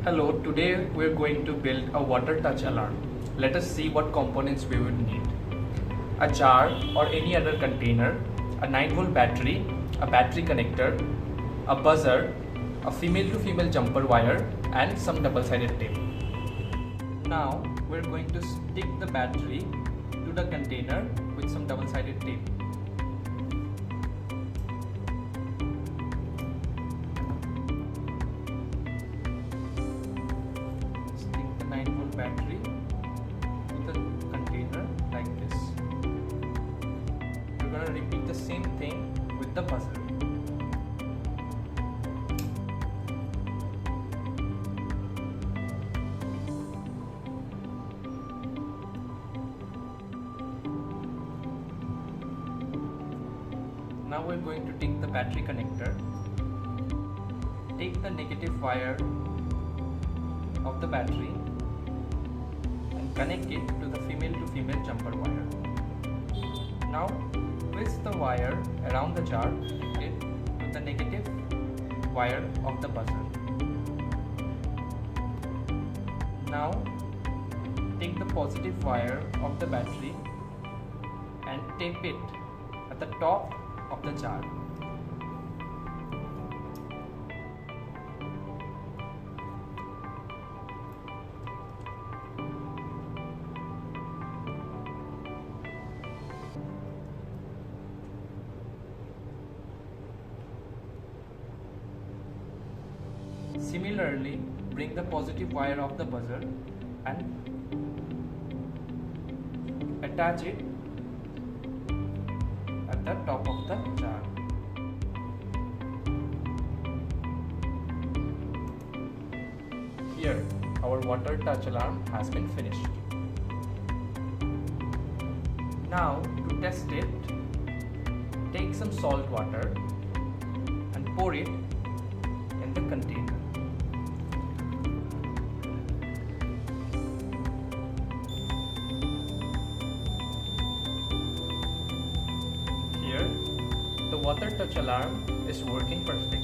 Hello, today we're going to build a water touch alarm. Let us see what components we would need. A jar or any other container, a 9-volt battery, a battery connector, a buzzer, a female to female jumper wire and some double-sided tape. Now we're going to stick the battery to the container with some double-sided tape. Stick the 9-volt battery to the container like this. We're going to repeat the same thing with the buzzer. Now we're going to take the battery connector, take the negative wire of the battery and connect it to the female to female jumper wire. Now twist the wire around the jar connected to the negative wire of the buzzer. Now take the positive wire of the battery and tape it at the top of the jar. Similarly, bring the positive wire of the buzzer and attach it at the top of the jar. Here, our water touch alarm has been finished. Now, to test it, take some salt water and pour it in the container. The water touch alarm is working perfectly.